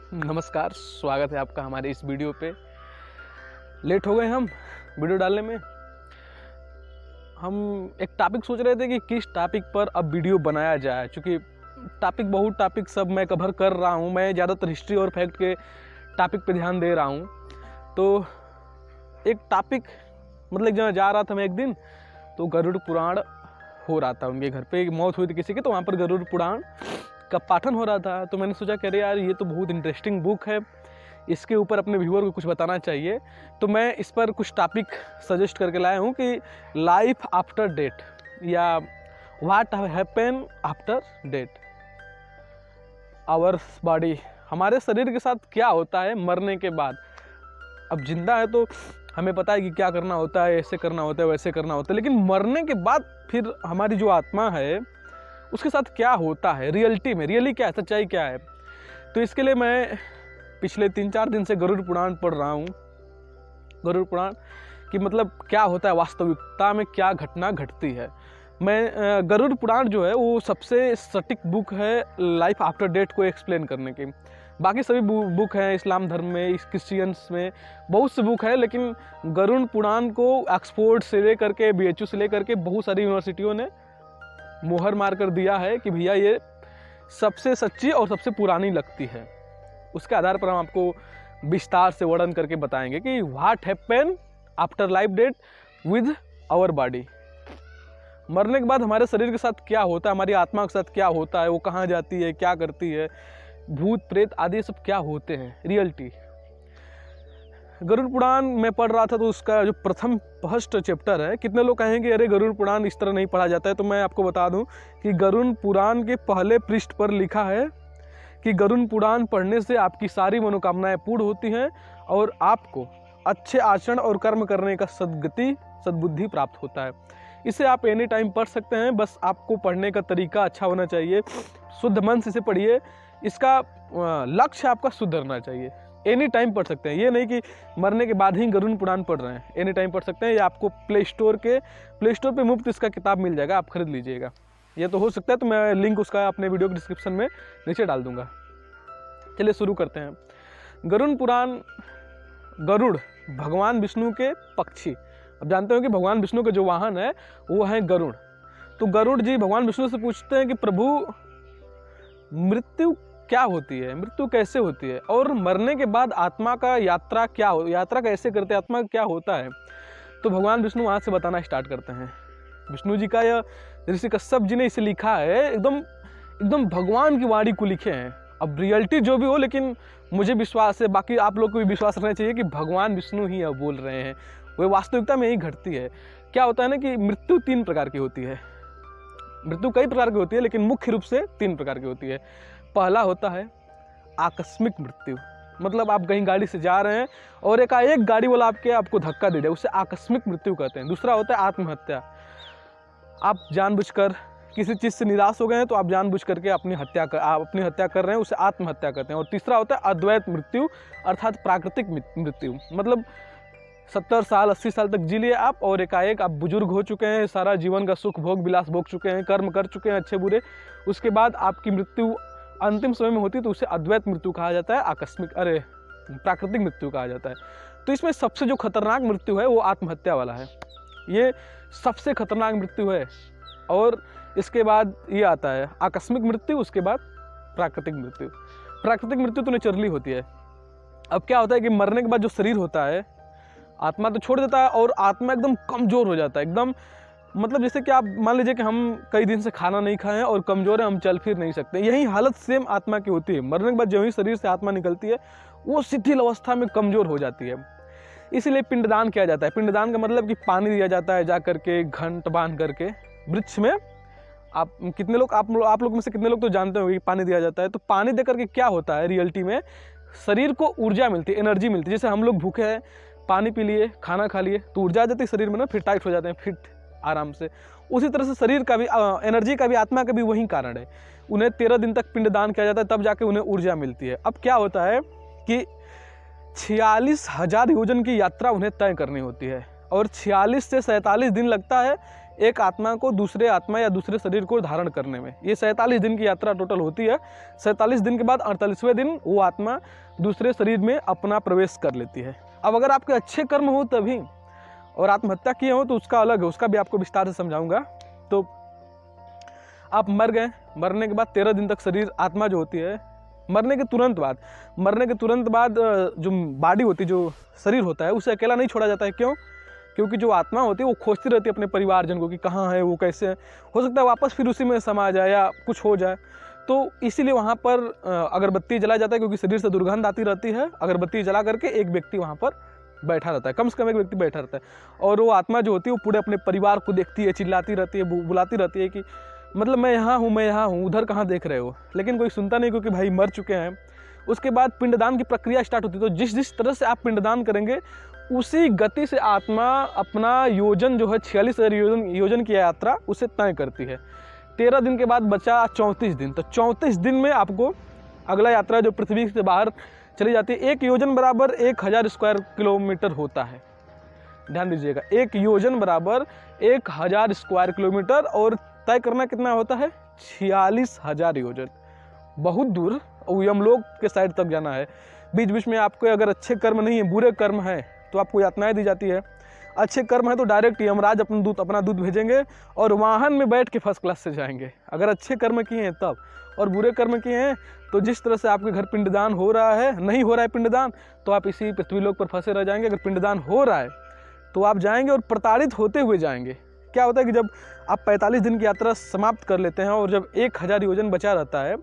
नमस्कार, स्वागत है आपका हमारे इस वीडियो पे। लेट हो गए हम वीडियो डालने में। हम एक टॉपिक सोच रहे थे कि किस टॉपिक पर अब वीडियो बनाया जाए, क्योंकि टॉपिक सब मैं कवर कर रहा हूँ। मैं ज़्यादातर हिस्ट्री और फैक्ट के टॉपिक पे ध्यान दे रहा हूँ। तो एक टॉपिक मतलब जहाँ जा रहा था मैं एक दिन, तो गरुड़ पुराण हो रहा था। उनके घर पे एक मौत हुई थी किसी की, तो वहाँ पर गरुड़ पुराण का पाठन हो रहा था। तो मैंने सोचा कि अरे यार, ये तो बहुत इंटरेस्टिंग बुक है, इसके ऊपर अपने व्यूअर को कुछ बताना चाहिए। तो मैं इस पर कुछ टॉपिक सजेस्ट करके लाया हूँ कि लाइफ आफ्टर डेथ, या what happen after death, our body, हमारे शरीर के साथ क्या होता है मरने के बाद। अब जिंदा है तो हमें पता है कि क्या करना होता है, ऐसे करना होता है, वैसे करना होता है, लेकिन मरने के बाद फिर हमारी जो आत्मा है उसके साथ क्या होता है रियलिटी में, रियली क्या है, सच्चाई क्या है। तो इसके लिए मैं पिछले 3-4 दिन से गरुड़ पुराण पढ़ रहा हूँ। गरुड़ पुराण कि मतलब क्या होता है वास्तविकता में, क्या घटना घटती है। मैं गरुड़ पुराण जो है वो सबसे सटीक बुक है लाइफ आफ्टर डेथ को एक्सप्लेन करने की। बाकी सभी बुक हैं इस्लाम धर्म में, क्रिश्चियंस में बहुत से बुक है, लेकिन गरुड़ पुराण को ऑक्सफोर्ड से लेकर के BHU से लेकर के बहुत सारी यूनिवर्सिटियों ने मोहर मार कर दिया है कि भैया ये सबसे सच्ची और सबसे पुरानी लगती है। उसके आधार पर हम आपको विस्तार से वर्णन करके बताएंगे कि what happen after life death with our body, मरने के बाद हमारे शरीर के साथ क्या होता है, हमारी आत्मा के साथ क्या होता है, वो कहाँ जाती है, क्या करती है, भूत प्रेत आदि सब क्या होते हैं रियलिटी। गरुड़ पुराण में पढ़ रहा था, तो उसका जो प्रथम फर्स्ट चैप्टर है, कितने लोग कहेंगे अरे गरुड़ पुराण इस तरह नहीं पढ़ा जाता है, तो मैं आपको बता दूं कि गरुड़ पुराण के पहले पृष्ठ पर लिखा है कि गरुड़ पुराण पढ़ने से आपकी सारी मनोकामनाएं पूर्ण होती हैं और आपको अच्छे आचरण और कर्म करने का सद्बुद्धि प्राप्त होता है। इसे आप एनी टाइम पढ़ सकते हैं, बस आपको पढ़ने का तरीका अच्छा होना चाहिए, शुद्ध मन से इसे पढ़िए। इसका लक्ष्य आपका सुधरना चाहिए। एनी टाइम पढ़ सकते हैं, ये नहीं कि मरने के बाद ही गरुड़ पुराण पढ़ रहे हैं, एनी टाइम पढ़ सकते हैं। ये आपको प्ले स्टोर पे मुफ्त इसका किताब मिल जाएगा, आप खरीद लीजिएगा। ये तो हो सकता है, तो मैं लिंक उसका अपने वीडियो के डिस्क्रिप्शन में नीचे डाल दूंगा। चलिए शुरू करते हैं। गरुड़ पुराण, गरुड़ भगवान विष्णु के पक्षी। अब जानते हो कि भगवान विष्णु के जो वाहन है वो है गरुड़। तो गरुड़ जी भगवान विष्णु से पूछते हैं कि प्रभु, मृत्यु क्या होती है, मृत्यु कैसे होती है, और मरने के बाद आत्मा का यात्रा कैसे करते हैं, आत्मा क्या होता है। तो भगवान विष्णु वहाँ से बताना स्टार्ट करते हैं। विष्णु जी का यह ऋषि कश्यप जी ने इसे लिखा है, एकदम भगवान की वाणी को लिखे हैं। अब रियलिटी जो भी हो, लेकिन मुझे विश्वास है, बाकी आप लोग को भी विश्वास रखना चाहिए कि भगवान विष्णु ही अब बोल रहे हैं, वह वास्तविकता में यही घटती है। क्या होता है ना कि मृत्यु 3 प्रकार की होती है। मृत्यु कई प्रकार की होती है, लेकिन मुख्य रूप से 3 प्रकार की होती है। पहला होता है आकस्मिक मृत्यु, मतलब आप कहीं गाड़ी से जा रहे हैं और एकाएक गाड़ी वाला आपको धक्का दे दे, उसे आकस्मिक मृत्यु कहते हैं। दूसरा होता है आत्महत्या, आप जानबूझकर किसी चीज़ से निराश हो गए हैं तो आप जानबूझ करके अपनी हत्या कर रहे हैं, उसे आत्महत्या कहते हैं। और तीसरा होता है अद्वैत मृत्यु, अर्थात प्राकृतिक मृत्यु, मतलब 70 साल 80 साल तक जी लिए आप, और एकाएक आप बुजुर्ग हो चुके हैं, सारा जीवन का सुख भोग विलास भोग चुके हैं, कर्म कर चुके हैं अच्छे बुरे, उसके बाद आपकी मृत्यु अंतिम समय में होती है, तो उसे अद्वैत मृत्यु कहा जाता है, प्राकृतिक मृत्यु कहा जाता है। तो इसमें सबसे जो खतरनाक मृत्यु है वो आत्महत्या वाला है, ये सबसे खतरनाक मृत्यु है। और इसके बाद ये आता है आकस्मिक मृत्यु, उसके बाद प्राकृतिक मृत्यु। प्राकृतिक मृत्यु तो नेचुरली होती है। अब क्या होता है कि मरने के बाद जो शरीर होता है, आत्मा तो छोड़ देता है और आत्मा एकदम कमज़ोर हो जाता है, एकदम मतलब जैसे कि आप मान लीजिए कि हम कई दिन से खाना नहीं खाए हैं और कमज़ोर हैं, हम चल फिर नहीं सकते। यही हालत सेम आत्मा की होती है। मरने के बाद जो ही शरीर से आत्मा निकलती है वो शिथिल अवस्था में कमज़ोर हो जाती है। इसीलिए पिंडदान किया जाता है। पिंडदान का मतलब कि पानी दिया जाता है, जा करके घंट बांध करके वृक्ष में। आप लोग में से कितने लोग तो जानते होंगे कि पानी दिया जाता है। तो पानी दे करके क्या होता है रियलिटी में, शरीर को ऊर्जा मिलती है, एनर्जी मिलती है। जैसे हम लोग भूखे हैं, पानी पी लिए, खाना खा लिए, तो ऊर्जा आ जाती है शरीर में ना, फिर टाइट हो जाते हैं फिट आराम से। उसी तरह से शरीर का भी एनर्जी का भी, आत्मा का भी वही कारण है। उन्हें 13 दिन तक पिंडदान किया जाता है, तब जाके उन्हें ऊर्जा मिलती है। अब क्या होता है कि 46,000 योजन की यात्रा उन्हें तय करनी होती है और 46 से 47 दिन लगता है एक आत्मा को दूसरे आत्मा या दूसरे शरीर को धारण करने में। ये 47 दिन की यात्रा टोटल होती है। 47 दिन के बाद 48वें दिन वो आत्मा दूसरे शरीर में अपना प्रवेश कर लेती है। अब अगर आपके अच्छे कर्म हो तभी, और आत्महत्या किए हो तो उसका अलग है, उसका भी आपको विस्तार से समझाऊंगा। तो आप मर गए, मरने के बाद 13 दिन तक शरीर, आत्मा जो होती है, मरने के तुरंत बाद जो बॉडी होती है, जो शरीर होता है, उसे अकेला नहीं छोड़ा जाता है। क्यों? क्योंकि जो आत्मा होती है वो खोजती रहती है अपने परिवारजन को कि कहाँ है वो, कैसे है, हो सकता है वापस फिर उसी में समा जाए या कुछ हो जाए। तो इसीलिए वहाँ पर अगरबत्ती जलाया जाता है, क्योंकि शरीर से दुर्गंध आती रहती है। अगरबत्ती जला करके एक व्यक्ति वहाँ पर बैठा रहता है, कम से कम एक व्यक्ति बैठा रहता है, और वो आत्मा जो होती है वो पूरे अपने परिवार को देखती है, चिल्लाती रहती है, बुलाती रहती है कि मतलब मैं यहाँ हूँ, उधर कहाँ देख रहे हो, लेकिन कोई सुनता नहीं, क्योंकि भाई मर चुके हैं। उसके बाद पिंडदान की प्रक्रिया स्टार्ट होती है। तो जिस तरह से आप पिंडदान करेंगे उसी गति से आत्मा अपना योजन जो है 46,000 योजन की यात्रा उसे तय करती है। 13 दिन के बाद बचा 34 दिन। तो 34 दिन में आपको अगला यात्रा जो पृथ्वी से बाहर चली जाती है। 1 योजन बराबर 1000 स्क्वायर किलोमीटर होता है। ध्यान दीजिएगा, 1 योजन बराबर 1000 स्क्वायर किलोमीटर, और तय करना कितना होता है? 46,000 योजन। बहुत दूर यमलोक के साइड तक जाना है। बीच बीच में आपको अगर अच्छे कर्म नहीं है, बुरे कर्म हैं, तो आपको यातनाएं दी जाती है। अच्छे कर्म है तो डायरेक्ट यमराज अपना दूत भेजेंगे और वाहन में बैठ के फर्स्ट क्लास से जाएंगे, अगर अच्छे कर्म किए हैं तब। और बुरे कर्म किए हैं तो जिस तरह से आपके घर पिंडदान हो रहा है, नहीं हो रहा है पिंडदान, तो आप इसी पृथ्वीलोक पर फंसे रह जाएंगे। अगर पिंडदान हो रहा है तो आप जाएंगे और प्रताड़ित होते हुए जाएंगे। क्या होता है कि जब आप 45 दिन की यात्रा समाप्त कर लेते हैं और जब 1000 योजन बचा रहता है,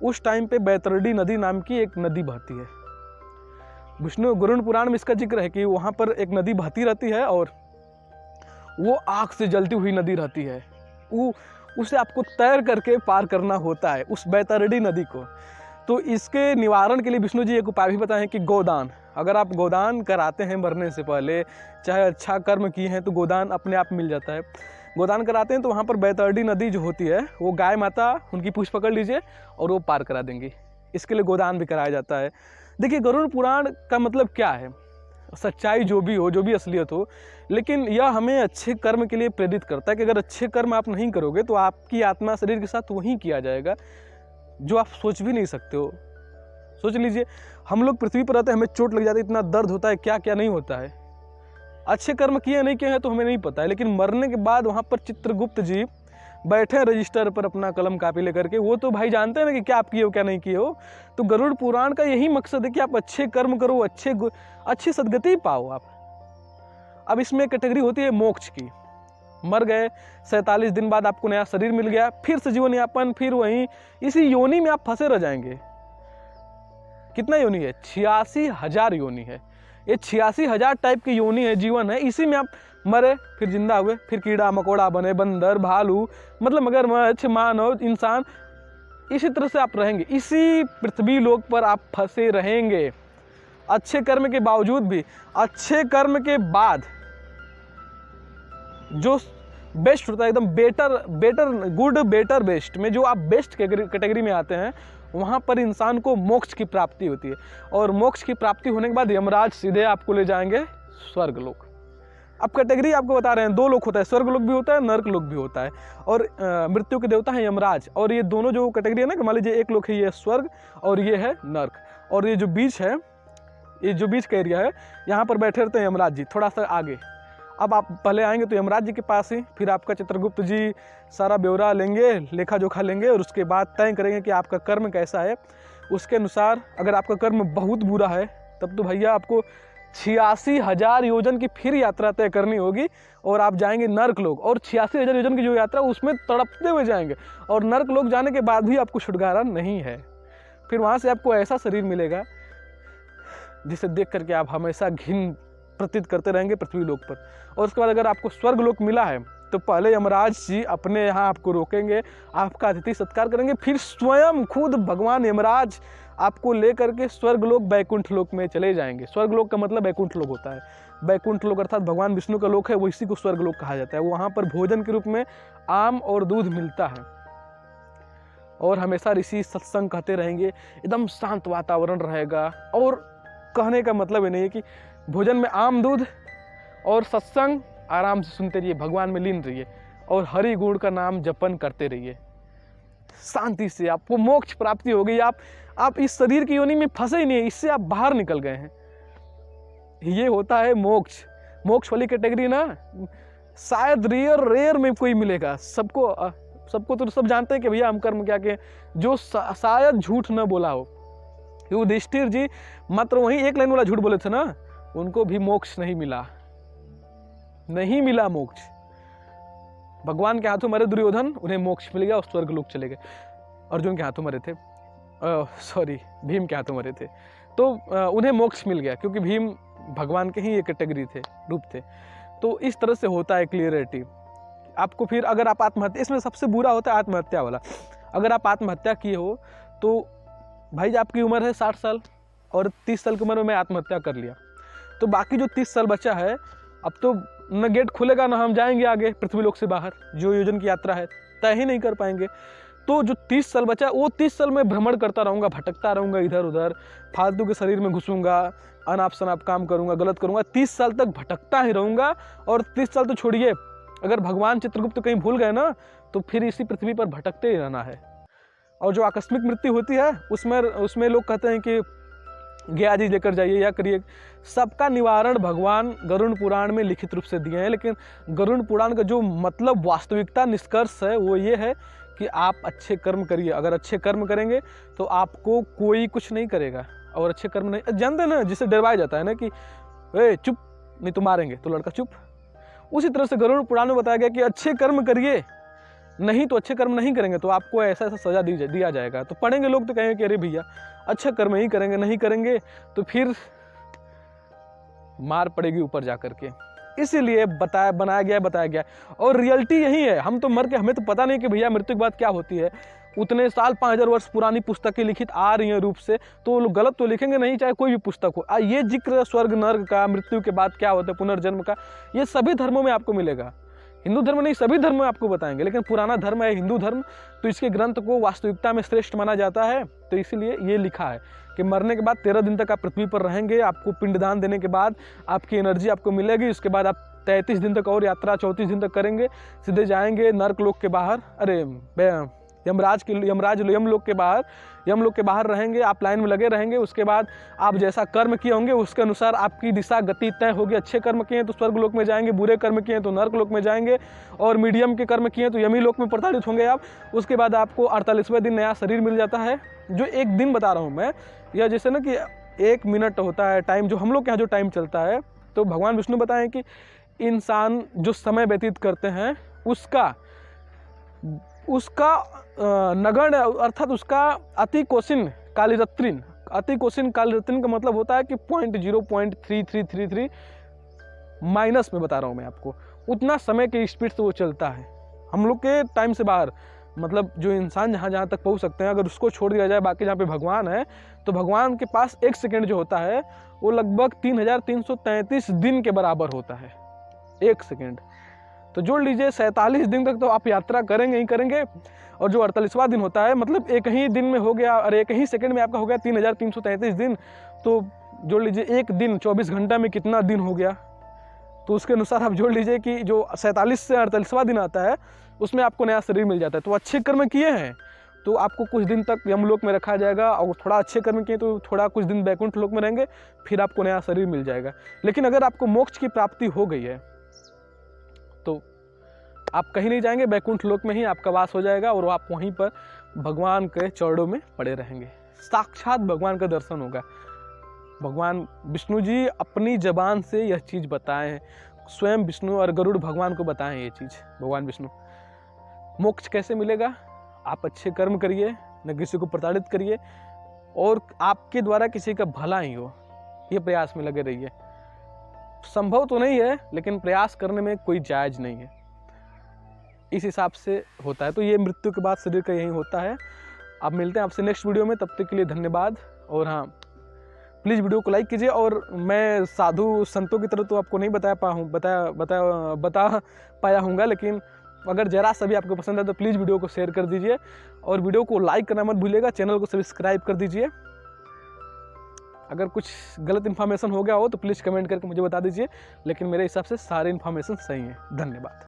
उस टाइम पे बैतरणी नदी नाम की एक नदी बहती है। विष्णु गरुड़ पुराण में इसका जिक्र है कि वहाँ पर एक नदी बहती रहती है और वो आग से जलती हुई नदी रहती है। उसे आपको तैर करके पार करना होता है, उस बैतरणी नदी को। तो इसके निवारण के लिए विष्णु जी एक उपाय भी बताए हैं कि गोदान, अगर आप गोदान कराते हैं मरने से पहले, चाहे अच्छा कर्म किए हैं तो गोदान अपने आप मिल जाता है। गोदान कराते हैं तो वहाँ पर बैतरणी नदी जो होती है वो गाय माता उनकी पूंछ पकड़ लीजिए और वो पार करा देंगी। इसके लिए गोदान भी कराया जाता है। देखिए, गरुड़ पुराण का मतलब क्या है? सच्चाई जो भी हो, जो भी असलियत हो, लेकिन यह हमें अच्छे कर्म के लिए प्रेरित करता है कि अगर अच्छे कर्म आप नहीं करोगे तो आपकी आत्मा शरीर के साथ वही किया जाएगा जो आप सोच भी नहीं सकते हो। सोच लीजिए, हम लोग पृथ्वी पर रहते हैं, हमें चोट लग जाती है, इतना दर्द होता है, क्या क्या नहीं होता है। अच्छे कर्म किए नहीं किए हैं तो हमें नहीं पता है, लेकिन मरने के बाद वहाँ पर चित्रगुप्त जी बैठे रजिस्टर पर अपना कलम कापी लेकर के, वो तो भाई जानते हैं ना कि क्या आप किए हो क्या नहीं किए हो। तो गरुड़ पुराण का यही मकसद है कि आप अच्छे कर्म करो, अच्छी सदगति पाओ आप। अब इसमें कैटेगरी होती है मोक्ष की। मर गए, 47 दिन बाद आपको नया शरीर मिल गया, फिर से जीवन यापन, फिर वहीं इसी योनि में आप फंसे रह जाएंगे। कितना योनि है? 86,000 योनि है। ये 86,000 टाइप की योनि है, जीवन है। इसी में आप मरे, फिर जिंदा हुए, फिर कीड़ा मकोड़ा बने, बंदर, भालू, मतलब मगरमच्छ, मानव, इंसान, इसी तरह से आप रहेंगे। इसी पृथ्वी लोक पर आप फंसे रहेंगे अच्छे कर्म के बावजूद भी। अच्छे कर्म के बाद जो बेस्ट होता है, एकदम बेटर गुड बेटर बेस्ट में जो आप बेस्ट कैटेगरी में आते हैं, वहाँ पर इंसान को मोक्ष की प्राप्ति होती है। और मोक्ष की प्राप्ति होने के बाद यमराज सीधे आपको ले जाएंगे स्वर्गलोक। अब कैटेगरी आपको बता रहे हैं, 2 लोक होता है, स्वर्गलोक भी होता है, नरक लोक भी होता है। और मृत्यु के देवता है यमराज। और ये दोनों जो कैटेगरी है ना, मान लीजिए एक लोक है ये स्वर्ग और ये है नरक, और ये जो बीच है, ये जो बीच का एरिया है, यहाँ पर बैठे रहते हैं यमराज जी थोड़ा सा आगे। अब आप पहले आएंगे तो यमराज जी के पास ही, फिर आपका चित्रगुप्त जी सारा ब्यौरा लेंगे, लेखा जोखा लेंगे, और उसके बाद तय करेंगे कि आपका कर्म कैसा है। उसके अनुसार अगर आपका कर्म बहुत बुरा है तब तो भैया आपको 86,000 योजन की फिर यात्रा तय करनी होगी और आप जाएंगे नर्क लोक। और 86,000 योजन की जो यात्रा उसमें तड़पते हुए जाएंगे, और नर्क लोक जाने के बाद भी आपको छुटकारा नहीं है। फिर वहाँ से आपको ऐसा शरीर मिलेगा जिसे देख करके आप हमेशा घिन प्रतीत करते रहेंगे पृथ्वी लोक पर। और उसके बाद अगर आपको स्वर्ग लोक मिला है तो पहले यमराज जी अपने यहाँ आपको रोकेंगे, आपका अतिथि सत्कार करेंगे, फिर स्वयं खुद भगवान यमराज आपको लेकर के स्वर्ग लोक बैकुंठ लोक में चले जाएंगे। स्वर्ग लोक का मतलब बैकुंठ लोक होता है। बैकुंठ लोक अर्थात भगवान विष्णु का लोक है, वो इसी को स्वर्ग लोक कहा जाता है। वहाँ पर भोजन के रूप में आम और दूध मिलता है और हमेशा ऋषि सत्संग कहते रहेंगे, एकदम शांत वातावरण रहेगा। और कहने का मतलब ये नहीं है कि भोजन में आम दूध और सत्संग आराम से सुनते रहिए, भगवान में लीन रहिए, और हरि गुण का नाम जपन करते रहिए। शांति से आपको मोक्ष प्राप्ति हो गई। आप इस शरीर की योनि में फंसे ही नहीं, इससे आप बाहर निकल गए हैं। ये होता है मोक्ष। मोक्ष वाली कैटेगरी ना शायद रेयर में कोई मिलेगा। सबको तो सब जानते हैं कि भैया हम कर्म क्या किए, जो शायद झूठ न बोला हो। युधिष्ठिर जी मात्र वही एक लाइन वाला झूठ बोले थे ना, उनको भी मोक्ष नहीं मिला मोक्ष। भगवान के हाथों मरे दुर्योधन, उन्हें मोक्ष मिल गया और स्वर्ग लोक चले गए। अर्जुन के हाथों मरे थे, भीम के हाथों मरे थे, तो उन्हें मोक्ष मिल गया, क्योंकि भीम भगवान के ही एक कैटेगरी थे, रूप थे। तो इस तरह से होता है क्लियरिटी आपको। फिर अगर आप आत्महत्या, इसमें सबसे बुरा होता है आत्महत्या वाला। अगर आप आत्महत्या किए हो तो भाई आपकी उम्र है 60 साल और 30 साल की उम्र में मैं आत्महत्या कर लिया, तो बाकी जो 30 साल बचा है, अब तो न गेट खुलेगा ना हम जाएंगे आगे पृथ्वी लोक से बाहर। जो योजन की यात्रा है तय ही नहीं कर पाएंगे। तो जो 30 साल बचा, वो 30 साल में भ्रमण करता रहूँगा, भटकता रहूँगा इधर उधर, फालतू के शरीर में घुसूंगा, अनाप शनाप काम करूँगा, गलत करूँगा, 30 साल तक भटकता ही रहूँगा। और 30 साल तो छोड़िए, अगर भगवान चित्रगुप्त कहीं भूल गए ना, तो फिर इसी पृथ्वी पर भटकते ही रहना है। और जो आकस्मिक मृत्यु होती है उसमें लोग कहते हैं कि गया जी लेकर जाइए या करिए। सबका निवारण भगवान गरुड़ पुराण में लिखित रूप से दिए हैं, लेकिन गरुड़ पुराण का जो मतलब वास्तविकता निष्कर्ष है वो ये है कि आप अच्छे कर्म करिए। अगर अच्छे कर्म करेंगे तो आपको कोई कुछ नहीं करेगा। और अच्छे कर्म नहीं, जानते ना, जिसे डरवाया जाता है ना कि ए चुप, नहीं तो मारेंगे, तो लड़का चुप। उसी तरह से गरुड़ पुराण में बताया गया कि अच्छे कर्म करिए, नहीं तो अच्छे कर्म नहीं करेंगे तो आपको ऐसा सजा दिया जाएगा। तो पढ़ेंगे लोग तो कहेंगे कि अरे भैया अच्छा कर्म ही करेंगे, नहीं करेंगे तो फिर मार पड़ेगी ऊपर जाकर के। इसीलिए बनाया गया। और रियलिटी यही है। हम तो मर के, हमें तो पता नहीं कि भैया मृत्यु के बाद क्या होती है। उतने साल 5000 वर्ष पुरानी पुस्तकें लिखित आ रही हैं रूप से, तो लोग गलत तो लिखेंगे नहीं, चाहे कोई भी पुस्तक हो। ये जिक्र स्वर्ग नर्क का, मृत्यु के बाद क्या होता है, पुनर्जन्म का, ये सभी धर्मों में आपको मिलेगा। हिंदू धर्म नहीं, सभी धर्म में आपको बताएंगे, लेकिन पुराना धर्म है हिंदू धर्म, तो इसके ग्रंथ को वास्तविकता में श्रेष्ठ माना जाता है। तो इसीलिए ये लिखा है कि मरने के बाद 13 दिन तक आप पृथ्वी पर रहेंगे। आपको पिंडदान देने के बाद आपकी एनर्जी आपको मिलेगी। उसके बाद आप 33 दिन तक और यात्रा 34 दिन तक करेंगे, सीधे जाएंगे नर्क लोक के बाहर, अरे यमलोक के बाहर रहेंगे। आप लाइन में लगे रहेंगे। उसके बाद आप जैसा कर्म किए होंगे उसके अनुसार आपकी दिशा गति तय होगी। अच्छे कर्म किए तो स्वर्ग लोक में जाएंगे, बुरे कर्म किए तो नर्क लोक में जाएंगे, और मीडियम के कर्म किए तो यमी लोक में प्रताड़ित होंगे आप। उसके बाद आपको 48वें दिन नया शरीर मिल जाता है। जो एक दिन बता रहा हूँ मैं, या जैसे ना कि 1 मिनट होता है टाइम, जो हम लोग के यहाँ जो टाइम चलता है, तो भगवान विष्णु बताएं कि इंसान जो समय व्यतीत करते हैं उसका नगण्य, अर्थात उसका अति कोशिन कालिरत्रिन का मतलब होता है कि 0.0.3333 माइनस में बता रहा हूँ मैं आपको, उतना समय के स्पीड से वो चलता है हम लोग के टाइम से बाहर। मतलब जो इंसान जहाँ तक पहुँच सकते हैं, अगर उसको छोड़ दिया जाए बाकी जहाँ पे भगवान है, तो भगवान के पास 1 सेकेंड जो होता है वो लगभग 3333 दिन के बराबर होता है 1 सेकेंड। तो जोड़ लीजिए 47 दिन तक तो आप यात्रा करेंगे ही करेंगे। और जो 48वां दिन होता है, मतलब एक ही दिन में हो गया, और एक ही सेकंड में आपका हो गया 3333 दिन। तो जोड़ लीजिए एक दिन 24 घंटा में कितना दिन हो गया, तो उसके अनुसार आप जोड़ लीजिए कि जो 47 से 48वां दिन आता है उसमें आपको नया शरीर मिल जाता है। तो अच्छे कर्म किए हैं तो आपको कुछ दिन तक यमलोक में रखा जाएगा, और थोड़ा अच्छे कर्म किए तो थोड़ा कुछ दिन बैकुंठ लोक में रहेंगे, फिर आपको नया शरीर मिल जाएगा। लेकिन अगर आपको मोक्ष की प्राप्ति हो गई है तो आप कहीं नहीं जाएंगे, बैकुंठ लोक में ही आपका वास हो जाएगा, और आप वहीं पर भगवान के चरणों में पड़े रहेंगे। साक्षात भगवान का दर्शन होगा। भगवान विष्णु जी अपनी जबान से यह चीज़ बताए हैं, स्वयं विष्णु और गरुड़ भगवान को बताएं ये चीज़, भगवान विष्णु। मोक्ष कैसे मिलेगा? आप अच्छे कर्म करिए, न किसी को प्रताड़ित करिए, और आपके द्वारा किसी का भला ही हो, ये प्रयास में लगे रहिए। संभव तो नहीं है, लेकिन प्रयास करने में कोई जायज नहीं है, इस हिसाब से होता है। तो ये मृत्यु के बाद शरीर का यही होता है। अब मिलते हैं आपसे नेक्स्ट वीडियो में, तब तक के लिए धन्यवाद। और हाँ, प्लीज़ वीडियो को लाइक कीजिए। और मैं साधु संतों की तरह तो आपको नहीं बता पाया हूँगा, लेकिन अगर जरा सा भी आपको पसंद है तो प्लीज़ वीडियो को शेयर कर दीजिए, और वीडियो को लाइक करना मत भूलिएगा, चैनल को सब्सक्राइब कर दीजिए। अगर कुछ गलत इन्फॉर्मेशन हो गया हो तो प्लीज़ कमेंट करके मुझे बता दीजिए, लेकिन मेरे हिसाब से सारे इन्फॉर्मेशन सही हैं। धन्यवाद।